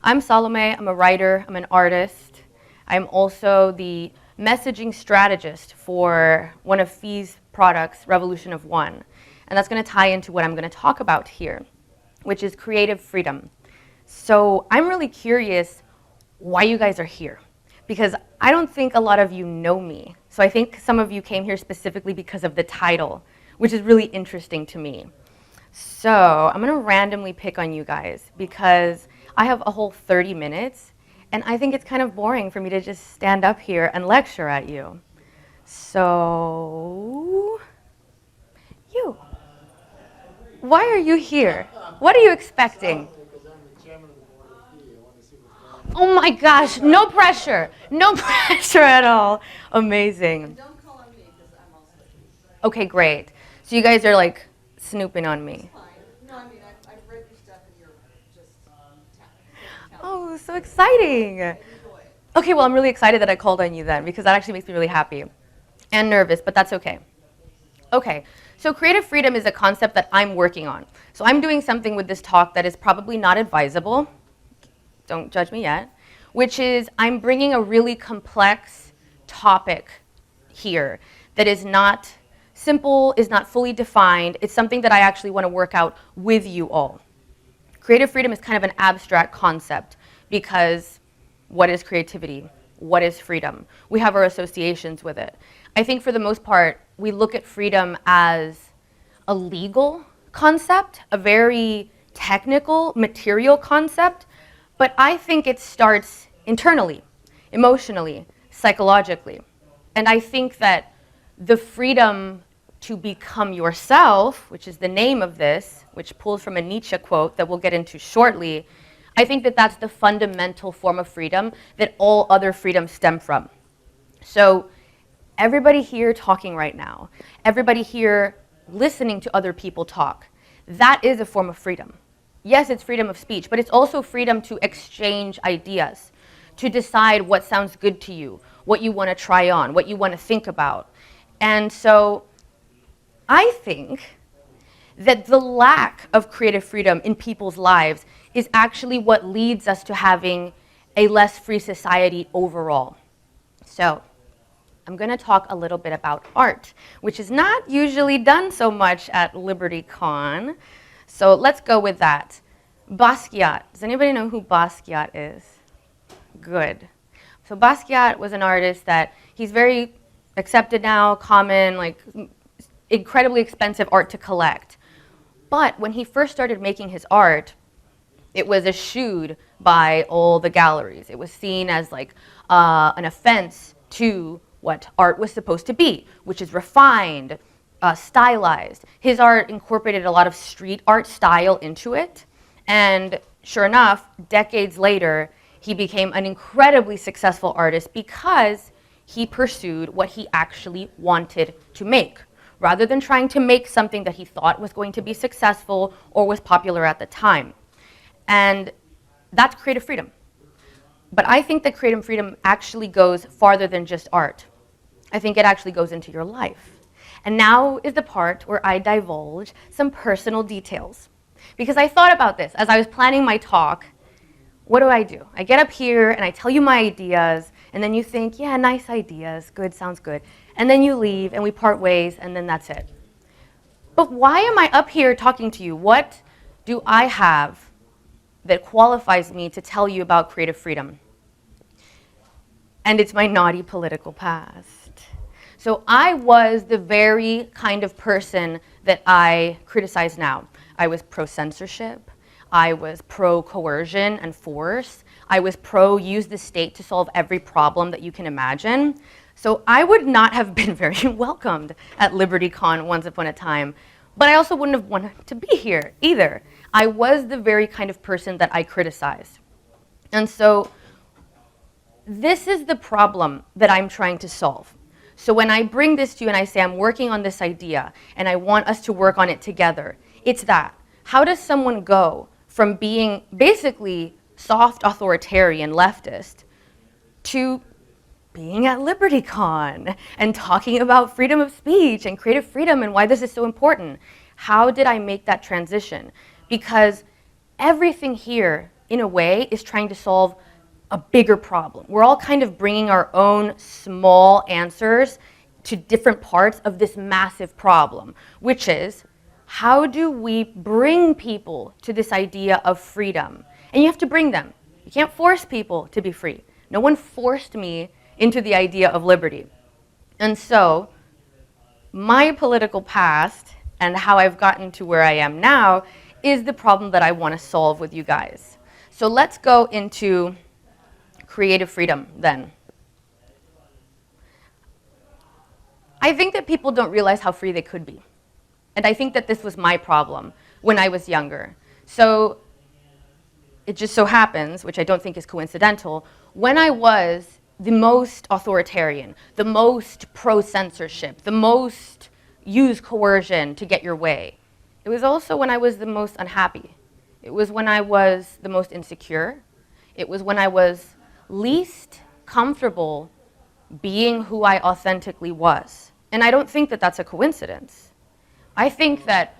I'm Salome, I'm a writer, I'm an artist. I'm also the messaging strategist for one of Fee's products, Revolution of One. And that's going to tie into what I'm going to talk about here, which is creative freedom. So I'm really curious why you guys are here, because I don't think a lot of you know me. So I think some of you came here specifically because of the title, which is really interesting to me. So I'm going to randomly pick on you guys because I have a whole 30 minutes, and I think it's kind of boring for me to just stand up here and lecture at you. So, you, why are you here? What are you expecting? Oh my gosh, no pressure. No pressure at all. Amazing. Don't call on me because I'm also. Okay, great. So you guys are like snooping on me. Fine. No, I mean, I've read your stuff and you're just talented. Oh, so exciting. Enjoy it. Okay, well, I'm really excited that I called on you then because that actually makes me really happy and nervous, but that's okay. Okay, so creative freedom is a concept that I'm working on. So I'm doing something with this talk that is probably not advisable. Don't judge me yet, which is I'm bringing a really complex topic here that is not simple, is not fully defined. It's something that I actually want to work out with you all. Creative freedom is kind of an abstract concept because what is creativity? What is freedom? We have our associations with it. I think for the most part, we look at freedom as a legal concept, a very technical, material concept, but I think it starts internally, emotionally, psychologically. And I think that the freedom to become yourself, which is the name of this, which pulls from a Nietzsche quote that we'll get into shortly, I think that that's the fundamental form of freedom that all other freedoms stem from. So everybody here talking right now, everybody here listening to other people talk, that is a form of freedom. Yes, it's freedom of speech, but it's also freedom to exchange ideas, to decide what sounds good to you, what you want to try on, what you want to think about. And so I think that the lack of creative freedom in people's lives is actually what leads us to having a less free society overall. So I'm going to talk a little bit about art, which is not usually done so much at LibertyCon. So let's go with that. Basquiat. Does anybody know who Basquiat is? Good. So Basquiat was an artist that he's very accepted now, common, like incredibly expensive art to collect. But when he first started making his art, it was eschewed by all the galleries. It was seen as like an offense to what art was supposed to be, which is refined, stylized. His art incorporated a lot of street art style into it. And sure enough, decades later, he became an incredibly successful artist because he pursued what he actually wanted to make, rather than trying to make something that he thought was going to be successful or was popular at the time. And that's creative freedom. But I think that creative freedom actually goes farther than just art. I think it actually goes into your life. And now is the part where I divulge some personal details. Because I thought about this as I was planning my talk. What do? I get up here and I tell you my ideas, and then you think, yeah, nice ideas, good, sounds good. And then you leave and we part ways, and then that's it. But why am I up here talking to you? What do I have that qualifies me to tell you about creative freedom? And it's my naughty political past. So I was the very kind of person that I criticize now. I was pro-censorship. I was pro-coercion and force. I was pro-use the state to solve every problem that you can imagine. So I would not have been very welcomed at LibertyCon once upon a time. But I also wouldn't have wanted to be here either. I was the very kind of person that I criticized. And so this is the problem that I'm trying to solve. So when I bring this to you and I say I'm working on this idea and I want us to work on it together, it's that. How does someone go from being basically soft authoritarian leftist to being at LibertyCon and talking about freedom of speech and creative freedom and why this is so important? How did I make that transition? Because everything here in a way, is trying to solve a bigger problem. We're all kind of bringing our own small answers to different parts of this massive problem, which is, how do we bring people to this idea of freedom? And you have to bring them. You can't force people to be free. No one forced me into the idea of liberty. And so, my political past and how I've gotten to where I am now is the problem that I want to solve with you guys. So let's go into creative freedom then. I think that people don't realize how free they could be. And I think that this was my problem when I was younger. So it just so happens, which I don't think is coincidental, when I was the most authoritarian, the most pro-censorship, the most use coercion to get your way, it was also when I was the most unhappy. It was when I was the most insecure. It was when I was least comfortable being who I authentically was. And I don't think that that's a coincidence. I think that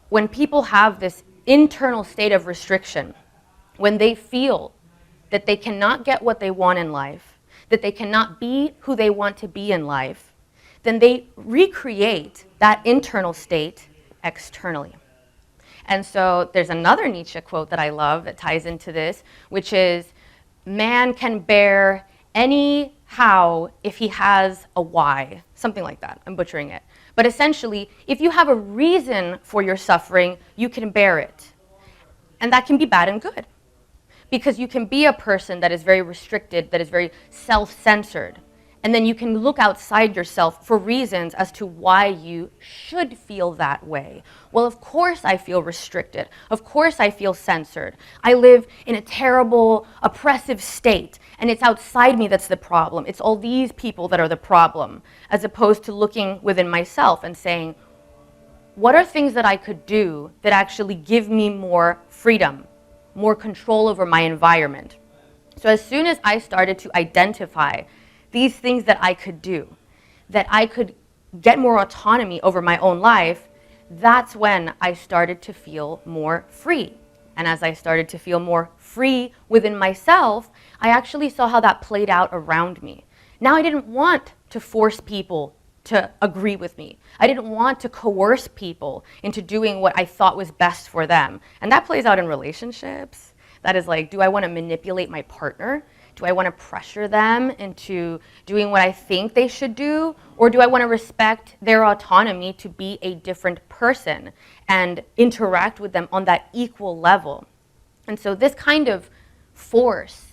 when people have this internal state of restriction, when they feel that they cannot get what they want in life, that they cannot be who they want to be in life, then they recreate that internal state externally. And so there's another Nietzsche quote that I love that ties into this, which is, man can bear any how if he has a why, something like that. I'm butchering it. But essentially, if you have a reason for your suffering, you can bear it. And that can be bad and good. Because you can be a person that is very restricted, that is very self-censored. And then you can look outside yourself for reasons as to why you should feel that way. Well, of course I feel restricted. Of course I feel censored. I live in a terrible, oppressive state, and it's outside me that's the problem. It's all these people that are the problem, as opposed to looking within myself and saying, what are things that I could do that actually give me more freedom, more control over my environment? So as soon as I started to identify these things that I could do, that I could get more autonomy over my own life, that's when I started to feel more free. And as I started to feel more free within myself, I actually saw how that played out around me. Now I didn't want to force people to agree with me. I didn't want to coerce people into doing what I thought was best for them. And that plays out in relationships. That is like, do I want to manipulate my partner? Do I want to pressure them into doing what I think they should do? Or do I want to respect their autonomy to be a different person and interact with them on that equal level? And so this kind of force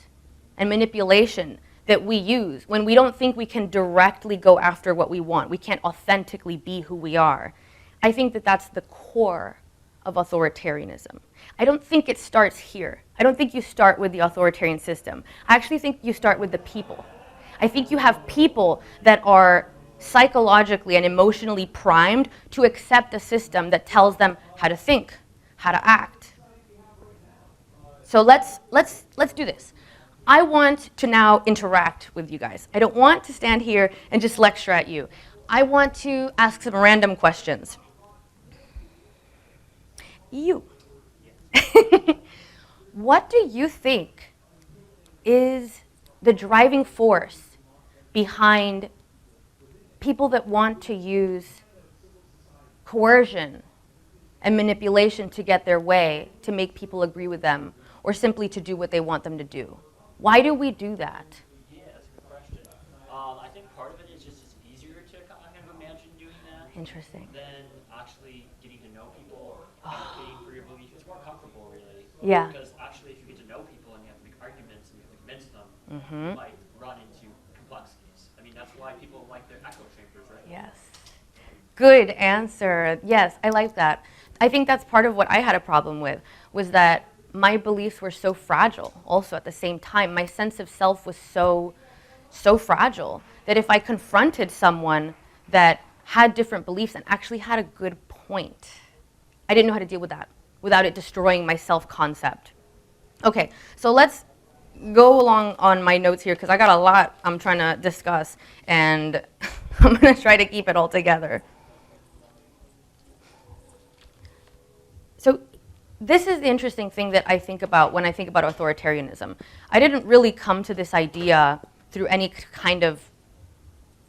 and manipulation that we use when we don't think we can directly go after what we want, we can't authentically be who we are, I think that that's the core of authoritarianism. I don't think it starts here. I don't think you start with the authoritarian system. I actually think you start with the people. I think you have people that are psychologically and emotionally primed to accept a system that tells them how to think, how to act. So let's do this. I want to now interact with you guys. I don't want to stand here and just lecture at you. I want to ask some random questions. You. What do you think is the driving force behind people that want to use coercion and manipulation to get their way, to make people agree with them, or simply to do what they want them to do? Why do we do that? Yeah, that's a good question. I think part of it is just it's easier to kind of imagine doing that Interesting. than actually getting to know people or advocating for your beliefs. It's more comfortable, really. Yeah. Because actually, if you get to know people and you have to make arguments and you have to convince them, you might run into complexities. I mean, that's why people like their echo chambers, right? Yes. Good answer. Yes, I like that. I think that's part of what I had a problem with, was that my beliefs were so fragile also at the same time. My sense of self was so fragile that if I confronted someone that had different beliefs and actually had a good point, I didn't know how to deal with that without it destroying my self-concept. Okay, so let's go along on my notes here because I got a lot I'm trying to discuss, and I'm going to try to keep it all together. So this is the interesting thing that I think about when I think about authoritarianism. I didn't really come to this idea through any kind of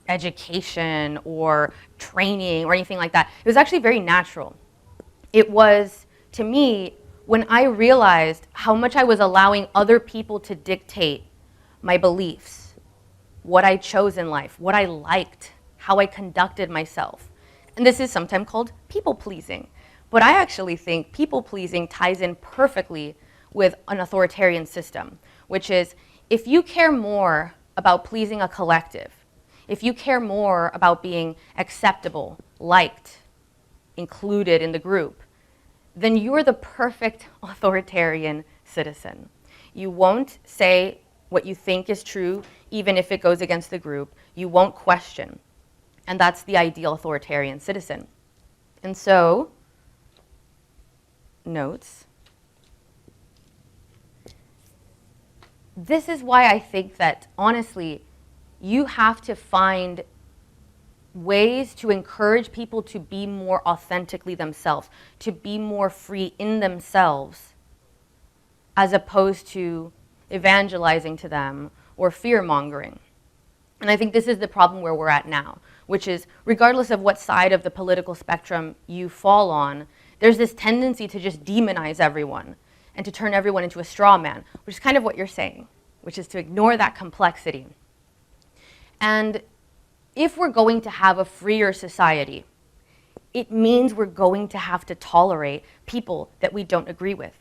education or training or anything like that. It was actually very natural. It was, to me, when I realized how much I was allowing other people to dictate my beliefs, what I chose in life, what I liked, how I conducted myself. And this is sometimes called people-pleasing. But I actually think people-pleasing ties in perfectly with an authoritarian system, which is if you care more about pleasing a collective, if you care more about being acceptable, liked, included in the group, then you're the perfect authoritarian citizen. You won't say what you think is true, even if it goes against the group. You won't question. And that's the ideal authoritarian citizen. And so, notes. This is why I think that, honestly, you have to find ways to encourage people to be more authentically themselves, to be more free in themselves, as opposed to evangelizing to them or fear-mongering. And I think this is the problem where we're at now, which is regardless of what side of the political spectrum you fall on, there's this tendency to just demonize everyone and to turn everyone into a straw man, which is kind of what you're saying, which is to ignore that complexity. And if we're going to have a freer society, it means we're going to have to tolerate people that we don't agree with,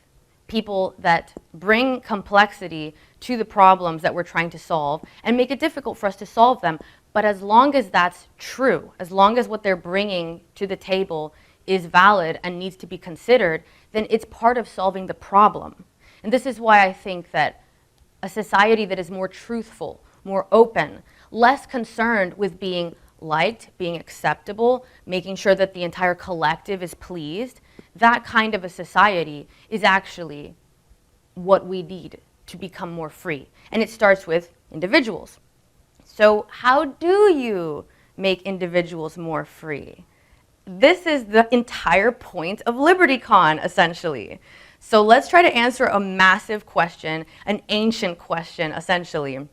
people that bring complexity to the problems that we're trying to solve and make it difficult for us to solve them. But as long as that's true, as long as what they're bringing to the table is valid and needs to be considered, then it's part of solving the problem. And this is why I think that a society that is more truthful, more open, less concerned with being liked, being acceptable, making sure that the entire collective is pleased, that kind of a society is actually what we need to become more free. And it starts with individuals. So how do you make individuals more free? This is the entire point of LibertyCon, essentially. So let's try to answer a massive question, an ancient question, essentially.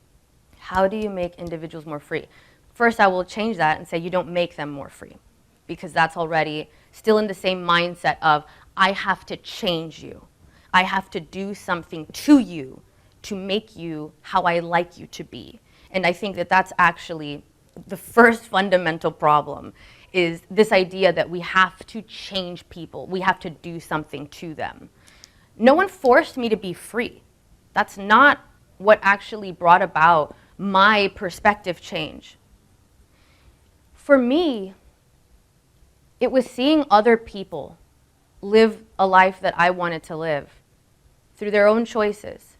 How do you make individuals more free? First, I will change that and say you don't make them more free, because that's already still in the same mindset of I have to change you. I have to do something to you to make you how I like you to be. And I think that that's actually the first fundamental problem, is this idea that we have to change people. We have to do something to them. No one forced me to be free. That's not what actually brought about my perspective change. For me, it was seeing other people live a life that I wanted to live through their own choices.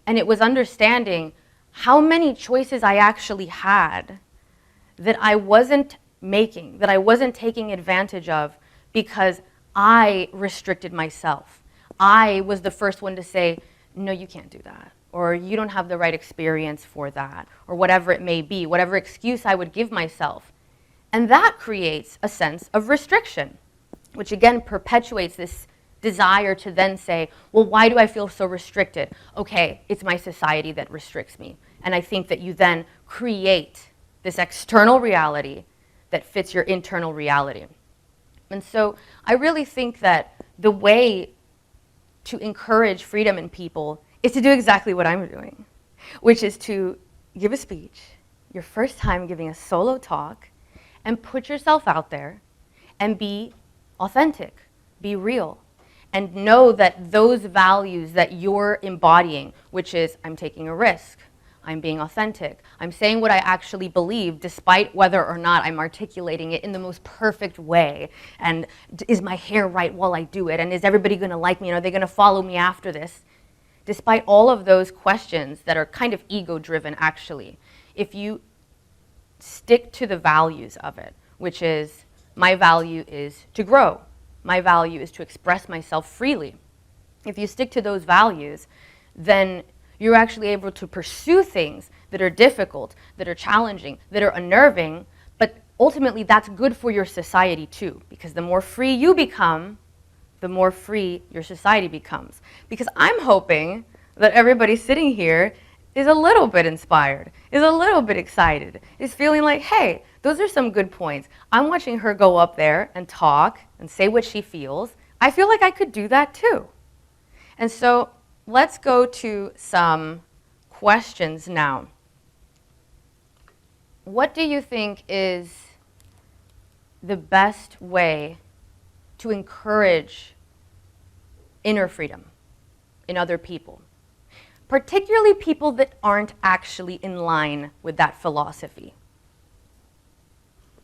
And it was understanding how many choices I actually had that I wasn't making, that I wasn't taking advantage of because I restricted myself. I was the first one to say, no, you can't do that, or you don't have the right experience for that, or whatever it may be, whatever excuse I would give myself. And that creates a sense of restriction, which again perpetuates this desire to then say, well, why do I feel so restricted? Okay, it's my society that restricts me. And I think that you then create this external reality that fits your internal reality. And so I really think that the way to encourage freedom in people is to do exactly what I'm doing, which is to give a speech, your first time giving a solo talk, and put yourself out there and be authentic, be real, and know that those values that you're embodying, which is I'm taking a risk, I'm being authentic, I'm saying what I actually believe despite whether or not I'm articulating it in the most perfect way, and is my hair right while I do it, and is everybody going to like me, and are they going to follow me after this? Despite all of those questions that are kind of ego-driven, actually, if you stick to the values of it, which is my value is to grow, my value is to express myself freely. If you stick to those values, then you're actually able to pursue things that are difficult, that are challenging, that are unnerving, but ultimately that's good for your society too, because the more free you become, the more free your society becomes. Because I'm hoping that everybody sitting here is a little bit inspired, is a little bit excited, is feeling like, hey, those are some good points. I'm watching her go up there and talk and say what she feels. I feel like I could do that too. And so let's go to some questions now. What do you think is the best way to encourage inner freedom in other people? Particularly people that aren't actually in line with that philosophy.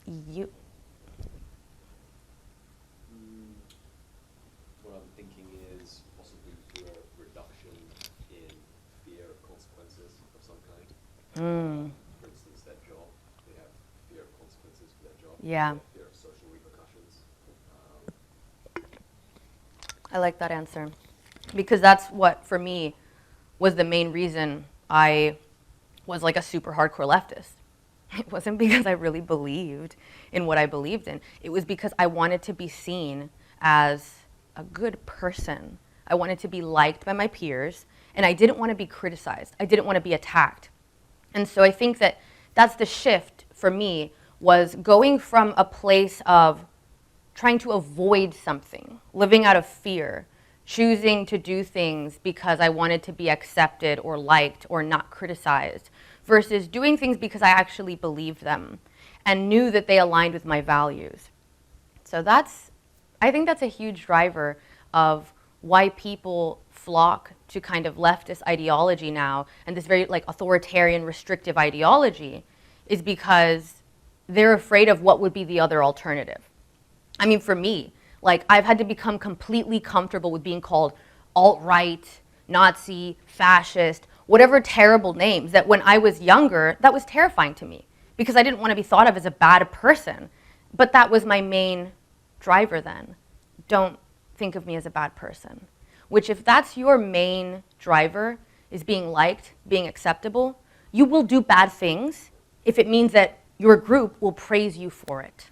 What I'm thinking is possibly through a reduction in fear of consequences of some kind. For instance, their job, they have fear of consequences for their job. Yeah. Fear of social repercussions. I like that answer. Because that's what, for me, was the main reason I was like a super hardcore leftist. It wasn't because I really believed in what I believed in. It was because I wanted to be seen as a good person. I wanted to be liked by my peers, and I didn't want to be criticized. I didn't want to be attacked. And so I think that that's the shift for me, was going from a place of trying to avoid something, living out of fear, choosing to do things because I wanted to be accepted or liked or not criticized, versus doing things because I actually believed them and knew that they aligned with my values. So I think that's a huge driver of why people flock to kind of leftist ideology now, and this very like authoritarian, restrictive ideology, is because they're afraid of what would be the other alternative. I mean, for me, like, I've had to become completely comfortable with being called alt-right, Nazi, fascist, whatever terrible names that when I was younger, that was terrifying to me because I didn't want to be thought of as a bad person. But that was my main driver then. Don't think of me as a bad person. Which, if that's your main driver, is being liked, being acceptable, you will do bad things if it means that your group will praise you for it.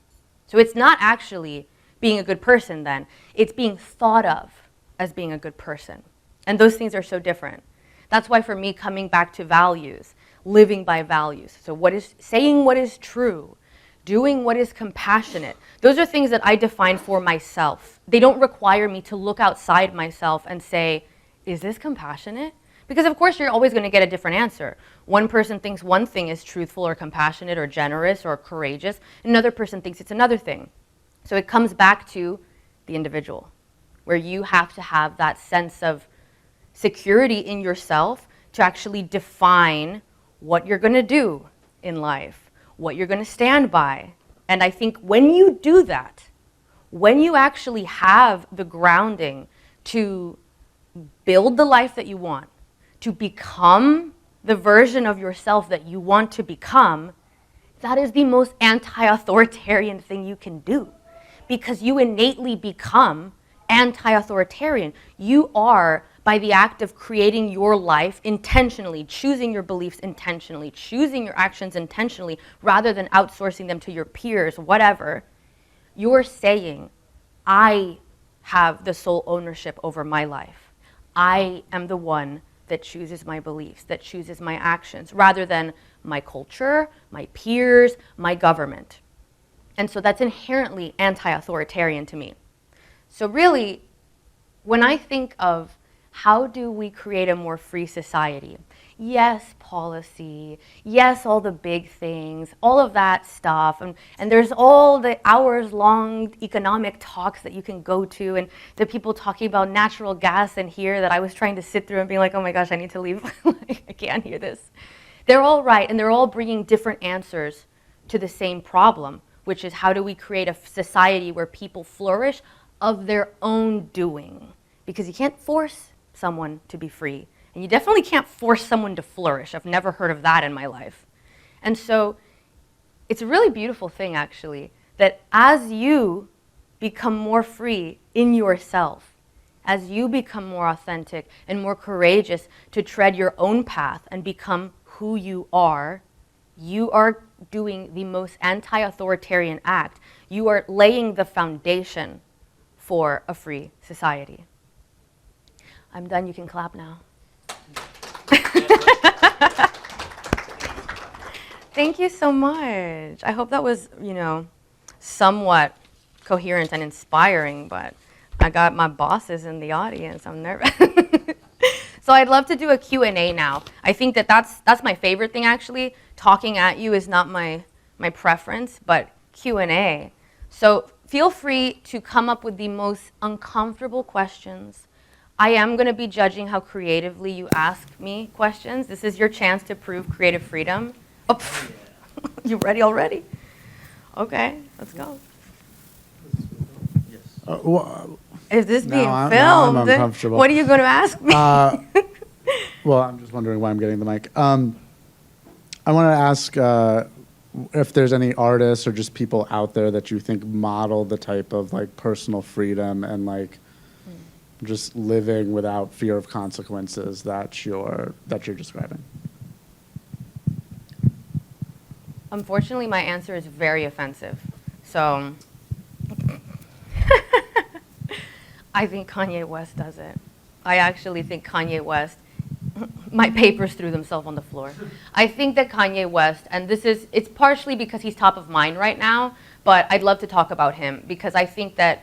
So it's not actually being a good person then. It's being thought of as being a good person. And those things are so different. That's why for me, coming back to values, living by values. So saying what is true, doing what is compassionate. Those are things that I define for myself. They don't require me to look outside myself and say, is this compassionate? Because of course you're always going to get a different answer. One person thinks one thing is truthful or compassionate or generous or courageous. Another person thinks it's another thing. So it comes back to the individual, where you have to have that sense of security in yourself to actually define what you're going to do in life, what you're going to stand by. And I think when you do that, when you actually have the grounding to build the life that you want, to become the version of yourself that you want to become, that is the most anti-authoritarian thing you can do. Because you innately become anti-authoritarian. You are, by the act of creating your life intentionally, choosing your beliefs intentionally, choosing your actions intentionally, rather than outsourcing them to your peers, whatever, you're saying, I have the sole ownership over my life. I am the one that chooses my beliefs, that chooses my actions, rather than my culture, my peers, my government. And so that's inherently anti-authoritarian to me. So really, when I think of how do we create a more free society, yes, policy, yes, all the big things, all of that stuff, and there's all the hours-long economic talks that you can go to, and the people talking about natural gas in here that I was trying to sit through and being like, oh my gosh, I need to leave, I can't hear this. They're all right, and they're all bringing different answers to the same problem, which is how do we create a society where people flourish of their own doing? Because you can't force someone to be free. And you definitely can't force someone to flourish. I've never heard of that in my life. And so it's a really beautiful thing, actually, that as you become more free in yourself, as you become more authentic and more courageous to tread your own path and become who you are doing the most anti-authoritarian act. You are laying the foundation for a free society. I'm done. You can clap now. Thank you so much. I hope that was, somewhat coherent and inspiring, but I got my bosses in the audience. I'm nervous. So I'd love to do a Q&A now. I think that's my favorite thing, actually. Talking at you is not my preference, but Q&A. So feel free to come up with the most uncomfortable questions. I am going to be judging how creatively you ask me questions. This is your chance to prove creative freedom. Oh, you ready already? Okay, let's go. Is this being now filmed? I'm uncomfortable. What are you going to ask me? Well, I'm just wondering why I'm getting the mic. I want to ask if there's any artists or just people out there that you think model the type of like personal freedom and like just living without fear of consequences that you're describing. Unfortunately, my answer is very offensive. So I think Kanye West does it. I actually think Kanye West, my papers threw themselves on the floor. I think that Kanye West, and it's partially because he's top of mind right now, but I'd love to talk about him because I think that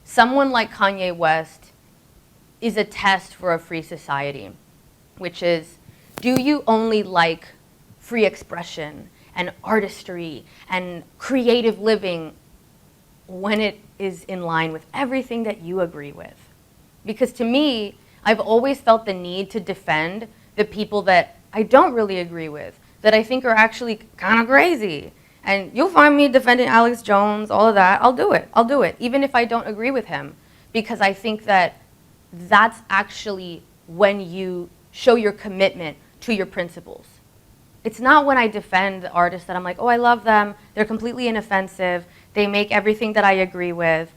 someone like Kanye West is a test for a free society, which is, do you only like free expression and artistry and creative living when it is in line with everything that you agree with? Because to me, I've always felt the need to defend the people that I don't really agree with, that I think are actually kind of crazy. And you'll find me defending Alex Jones, all of that. I'll do it, even if I don't agree with him, because I think that that's actually when you show your commitment to your principles. It's not when I defend the artists that I'm like, oh, I love them, they're completely inoffensive, they make everything that I agree with.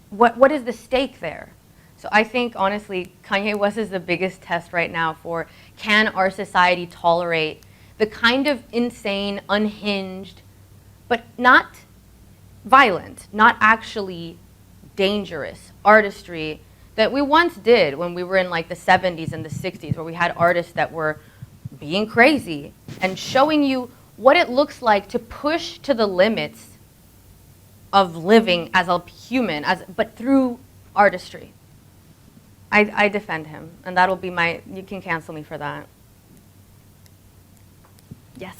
What is the stake there? So I think, honestly, Kanye West is the biggest test right now for, can our society tolerate the kind of insane, unhinged, but not violent, not actually dangerous artistry that we once did when we were in like the 70s and the 60s, where we had artists that were being crazy and showing you what it looks like to push to the limits of living as a human, but through artistry. I defend him, and that'll be you can cancel me for that. Yes.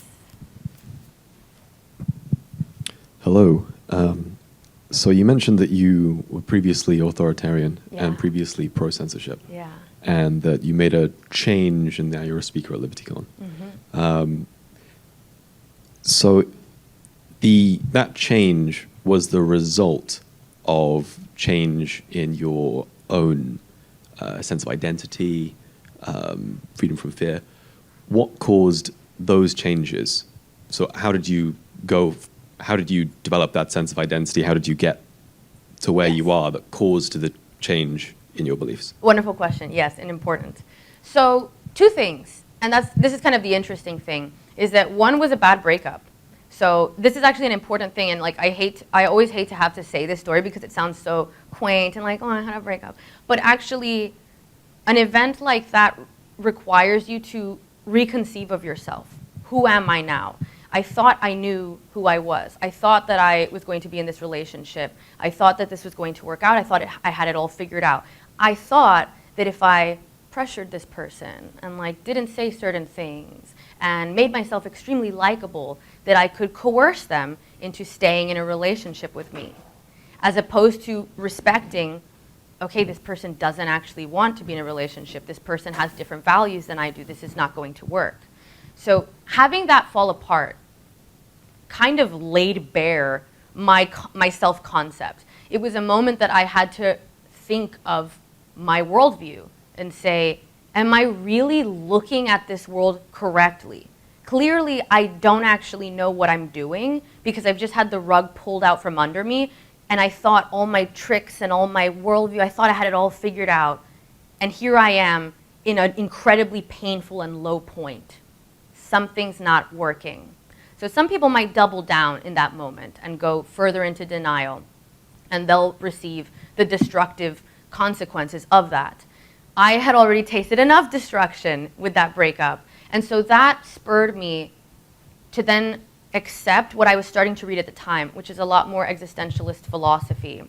Hello. So you mentioned that you were previously authoritarian Yeah. and previously pro-censorship. Yeah. And that you made a change and now you're a speaker at LibertyCon. Mm-hmm. So that change was the result of change in your own sense of identity, freedom from fear. What caused those changes? So how did you develop that sense of identity? How did you get to where you are that caused the change in your beliefs? Wonderful question, yes, and important. So 2 things, and this is kind of the interesting thing, is that one was a bad breakup. So this is actually an important thing, and like I always hate to have to say this story because it sounds so quaint and like, oh, I had a breakup. But actually, an event like that requires you to reconceive of yourself. Who am I now? I thought I knew who I was. I thought that I was going to be in this relationship. I thought that this was going to work out. I thought I had it all figured out. I thought that if I pressured this person and like didn't say certain things and made myself extremely likable, that I could coerce them into staying in a relationship with me, as opposed to respecting, okay, this person doesn't actually want to be in a relationship. This person has different values than I do. This is not going to work. So having that fall apart kind of laid bare my self-concept. It was a moment that I had to think of my worldview and say, am I really looking at this world correctly? Clearly, I don't actually know what I'm doing because I've just had the rug pulled out from under me, and I thought all my tricks and all my worldview, I thought I had it all figured out, and here I am in an incredibly painful and low point. Something's not working. So some people might double down in that moment and go further into denial. and they'll receive the destructive consequences of that. I had already tasted enough destruction with that breakup, and so that spurred me to then accept what I was starting to read at the time, which is a lot more existentialist philosophy,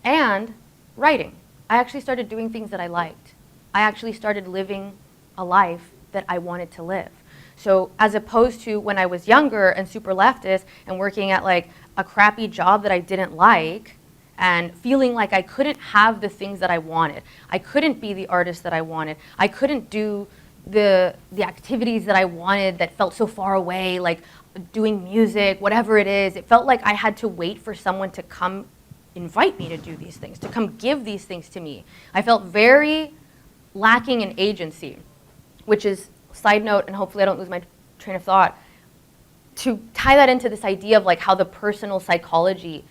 and writing. I actually started doing things that I liked. I actually started living a life that I wanted to live. So as opposed to when I was younger and super leftist and working at like a crappy job that I didn't like and feeling like I couldn't have the things that I wanted. I couldn't be the artist that I wanted. I couldn't do the activities that I wanted that felt so far away, like doing music, whatever it is. It felt like I had to wait for someone to come invite me to do these things, to come give these things to me. I felt very lacking in agency, which is, side note, and hopefully I don't lose my train of thought, to tie that into this idea of like how the personal psychology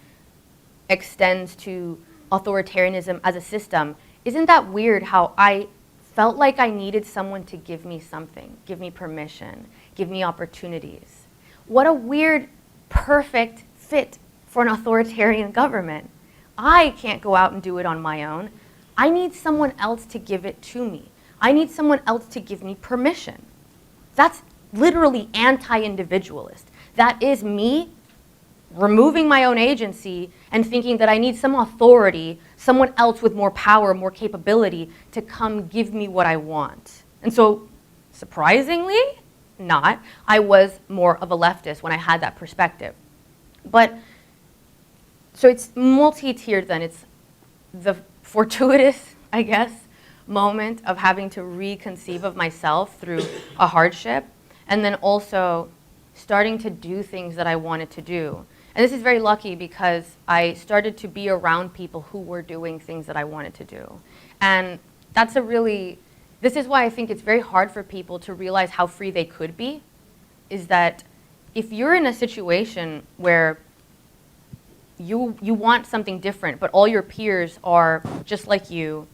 extends to authoritarianism as a system. Isn't that weird how I felt like I needed someone to give me something, give me permission, give me opportunities? What a weird, perfect fit for an authoritarian government. I can't go out and do it on my own. I need someone else to give it to me. I need someone else to give me permission. That's literally anti-individualist. That is me removing my own agency and thinking that I need some authority, someone else with more power, more capability to come give me what I want. And so, surprisingly, not, I was more of a leftist when I had that perspective. But, so it's multi-tiered then. It's the fortuitous, I guess, moment of having to reconceive of myself through a hardship, and then also starting to do things that I wanted to do. And this is very lucky because I started to be around people who were doing things that I wanted to do. And that's this is why I think it's very hard for people to realize how free they could be, is that if you're in a situation where you want something different, but all your peers are just like you,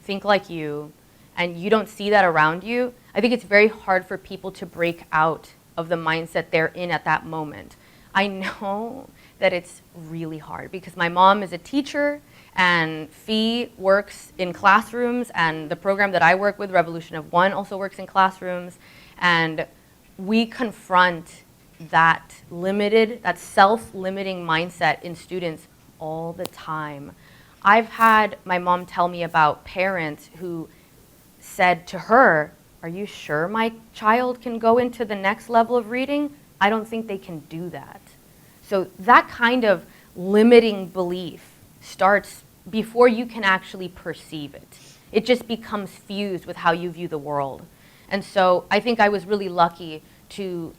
think like you, and you don't see that around you, I think it's very hard for people to break out of the mindset they're in at that moment. I know that it's really hard because my mom is a teacher and Fee works in classrooms, and the program that I work with, Revolution of One, also works in classrooms, and we confront that self-limiting mindset in students all the time. I've had my mom tell me about parents who said to her, "Are you sure my child can go into the next level of reading? I don't think they can do that." So that kind of limiting belief starts before you can actually perceive it. It just becomes fused with how you view the world. And so I think I was really lucky to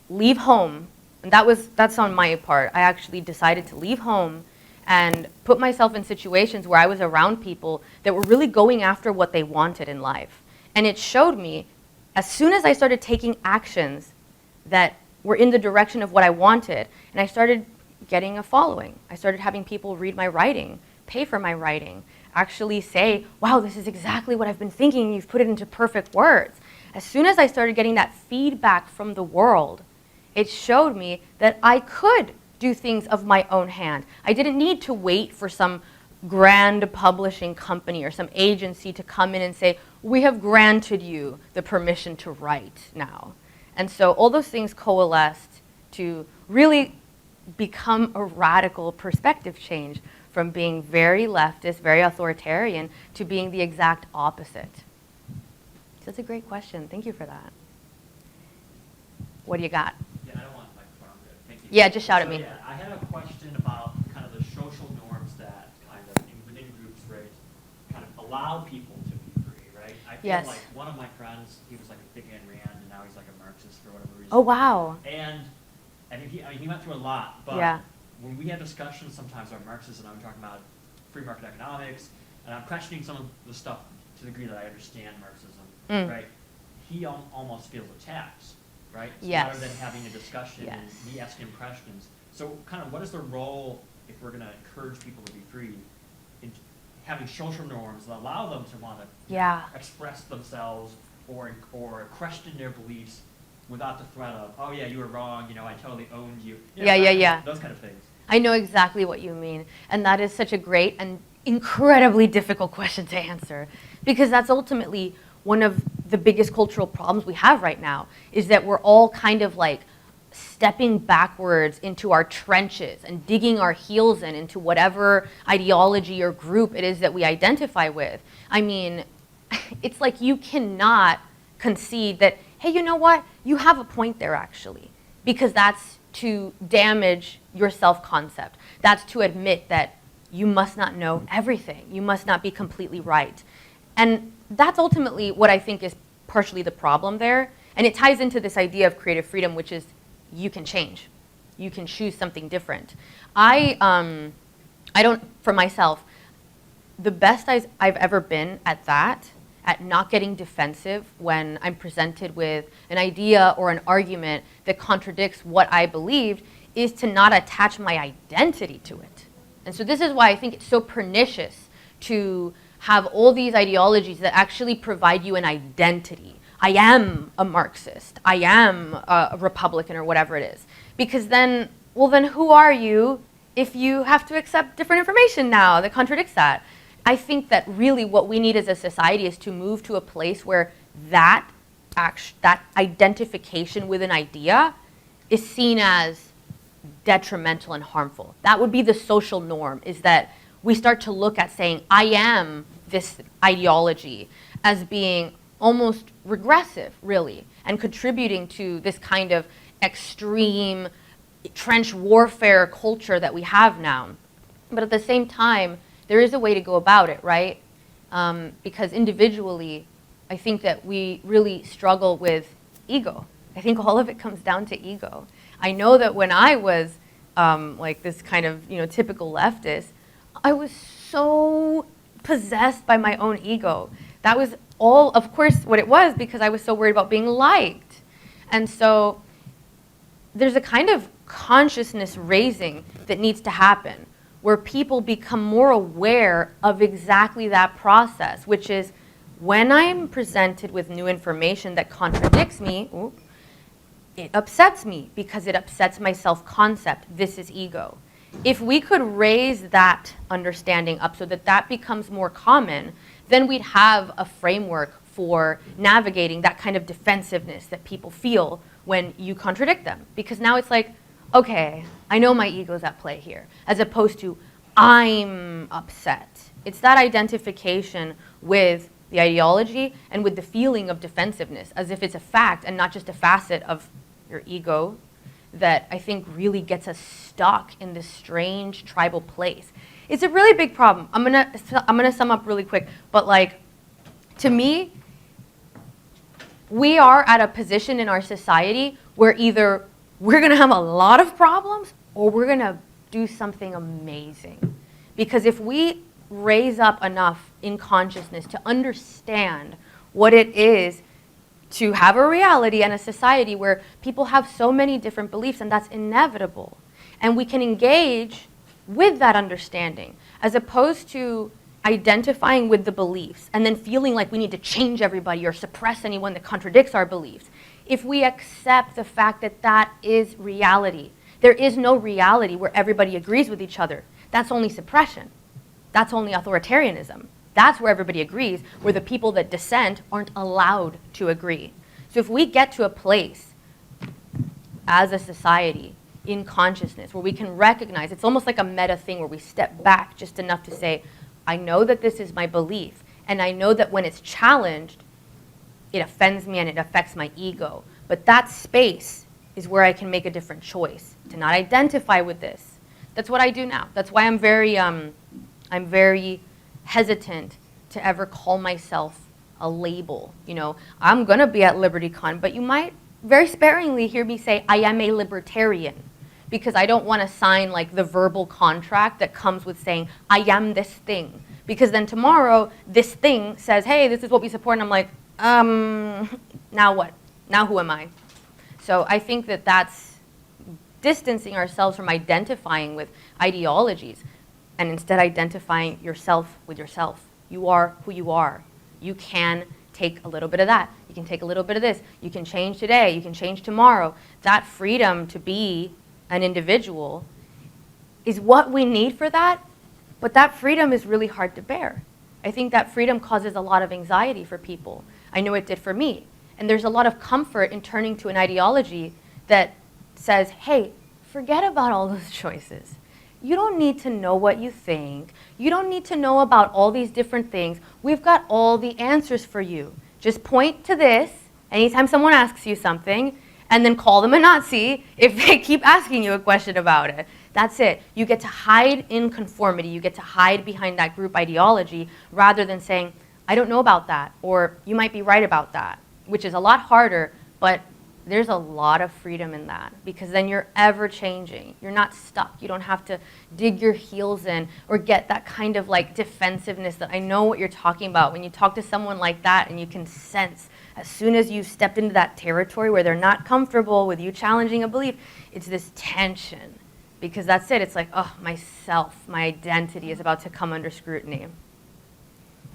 leave home, and that's on my part. I actually decided to leave home and put myself in situations where I was around people that were really going after what they wanted in life. And it showed me, as soon as I started taking actions that were in the direction of what I wanted, and I started getting a following. I started having people read my writing, pay for my writing, actually say, "Wow, this is exactly what I've been thinking, you've put it into perfect words." As soon as I started getting that feedback from the world, it showed me that I could do things of my own hand. I didn't need to wait for some grand publishing company or some agency to come in and say, "We have granted you the permission to write now." And so all those things coalesced to really become a radical perspective change from being very leftist, very authoritarian, to being the exact opposite. So that's a great question. Thank you for that. What do you got? Yeah, I don't want my microphone. I'm good. Thank you. Yeah, just shout at me. Yeah, I had a question about kind of the social norms that kind of within groups, right, kind of allow people to be free, right? I feel Yes. like one of my friends, he was like a big Ayn Rand, and now he's like a Marxist for whatever reason. Oh, wow. And I think he went through a lot, but Yeah. when we have discussions sometimes about Marxism, I'm talking about free market economics, and I'm questioning some of the stuff to the degree that I understand Marxism, right? He almost feels attacked, right? So Yes. rather than having a discussion and Yes. me asking him questions. So kind of what is the role, if we're going to encourage people to be free, in having social norms that allow them to want to Yeah. express themselves or question their beliefs without the threat of, "Oh yeah, you were wrong, you know, I totally owned you." You know, Yeah. those kind of things. I know exactly what you mean. And that is such a great and incredibly difficult question to answer, because that's ultimately one of the biggest cultural problems we have right now, is that we're all kind of like stepping backwards into our trenches and digging our heels into whatever ideology or group it is that we identify with. I mean, it's like you cannot concede that, hey, you know what? You have a point there, actually, because that's to damage your self-concept. That's to admit that you must not know everything. You must not be completely right. And that's ultimately what I think is partially the problem there. And it ties into this idea of creative freedom, which is you can change. You can choose something different. I don't, for myself, the best I've ever been at that, at not getting defensive when I'm presented with an idea or an argument that contradicts what I believed, is to not attach my identity to it. And so this is why I think it's so pernicious to have all these ideologies that actually provide you an identity. I am a Marxist. I am a Republican, or whatever it is. Because then, well, then who are you if you have to accept different information now that contradicts that? I think that really what we need as a society is to move to a place where that identification with an idea is seen as detrimental and harmful. That would be the social norm, is that we start to look at saying, I am this ideology, as being almost regressive, really, and contributing to this kind of extreme trench warfare culture that we have now. But at the same time, there is a way to go about it, right? Because individually, I think that we really struggle with ego. I think all of it comes down to ego. I know that when I was like this kind of, typical leftist, I was so possessed by my own ego. That was all, of course, what it was, because I was so worried about being liked. And so there's a kind of consciousness raising that needs to happen, where people become more aware of exactly that process, which is when I'm presented with new information that contradicts me, it upsets me because it upsets my self-concept. This is ego. If we could raise that understanding up so that that becomes more common, then we'd have a framework for navigating that kind of defensiveness that people feel when you contradict them. Because now it's like, okay, I know my ego's at play here, as opposed to I'm upset. It's that identification with the ideology and with the feeling of defensive,ness, as if it's a fact and not just a facet of your ego, that I think really gets us stuck in this strange tribal place. It's a really big problem. I'm gonna sum up really quick, but like, to me, we are at a position in our society where either we're gonna have a lot of problems or we're gonna do something amazing. Because if we raise up enough in consciousness to understand what it is to have a reality and a society where people have so many different beliefs, and that's inevitable, and we can engage with that understanding, as opposed to identifying with the beliefs and then feeling like we need to change everybody or suppress anyone that contradicts our beliefs. If we accept the fact that that is reality, there is no reality where everybody agrees with each other. That's only suppression. That's only authoritarianism. That's where everybody agrees, where the people that dissent aren't allowed to agree. So if we get to a place as a society in consciousness where we can recognize, it's almost like a meta thing where we step back just enough to say, I know that this is my belief, and I know that when it's challenged, it offends me and it affects my ego. But that space is where I can make a different choice, to not identify with this. That's what I do now. That's why I'm very hesitant to ever call myself a label. I'm gonna be at LibertyCon, but you might very sparingly hear me say, I am a libertarian, because I don't want to sign like the verbal contract that comes with saying, I am this thing. Because then tomorrow, this thing says, hey, this is what we support, and I'm like, now what? Now who am I? So I think that that's distancing ourselves from identifying with ideologies, and instead identifying yourself with yourself. You are who you are. You can take a little bit of that. You can take a little bit of this. You can change today. You can change tomorrow. That freedom to be an individual is what we need for that, but that freedom is really hard to bear. I think that freedom causes a lot of anxiety for people. I know it did for me. And there's a lot of comfort in turning to an ideology that says, hey, forget about all those choices. You don't need to know what you think. You don't need to know about all these different things. We've got all the answers for you. Just point to this anytime someone asks you something, and then call them a Nazi if they keep asking you a question about it. That's it. You get to hide in conformity. You get to hide behind that group ideology rather than saying, I don't know about that, or you might be right about that, which is a lot harder, but there's a lot of freedom in that because then you're ever changing. You're not stuck. You don't have to dig your heels in or get that kind of like defensiveness that I know what you're talking about. When you talk to someone like that and you can sense as soon as you've stepped into that territory where they're not comfortable with you challenging a belief, it's this tension because that's it. It's like, oh, myself, my identity is about to come under scrutiny.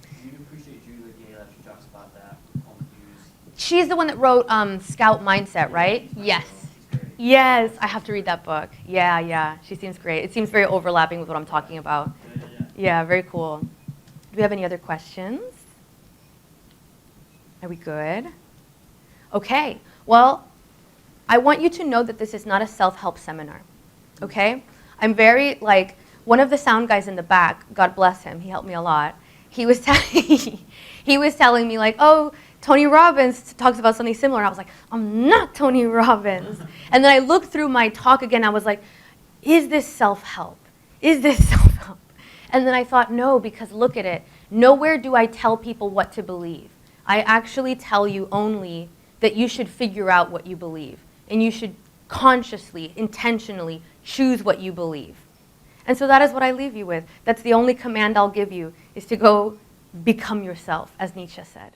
Do you appreciate Julie Gayla? She talks about that home views. She's the one that wrote Scout Mindset, right? Yes. Yes, I have to read that book. Yeah, she seems great. It seems very overlapping with what I'm talking about. Yeah, very cool. Do we have any other questions? Are we good? Okay, well, I want you to know that this is not a self-help seminar, okay? I'm very, like, one of the sound guys in the back, God bless him, he helped me a lot. He was telling me, like, oh, Tony Robbins talks about something similar. And I was like, I'm not Tony Robbins. And then I looked through my talk again. I was like, is this self-help? Is this self-help? And then I thought, no, because look at it. Nowhere do I tell people what to believe. I actually tell you only that you should figure out what you believe. And you should consciously, intentionally choose what you believe. And so that is what I leave you with. That's the only command I'll give you, is to go become yourself, as Nietzsche said.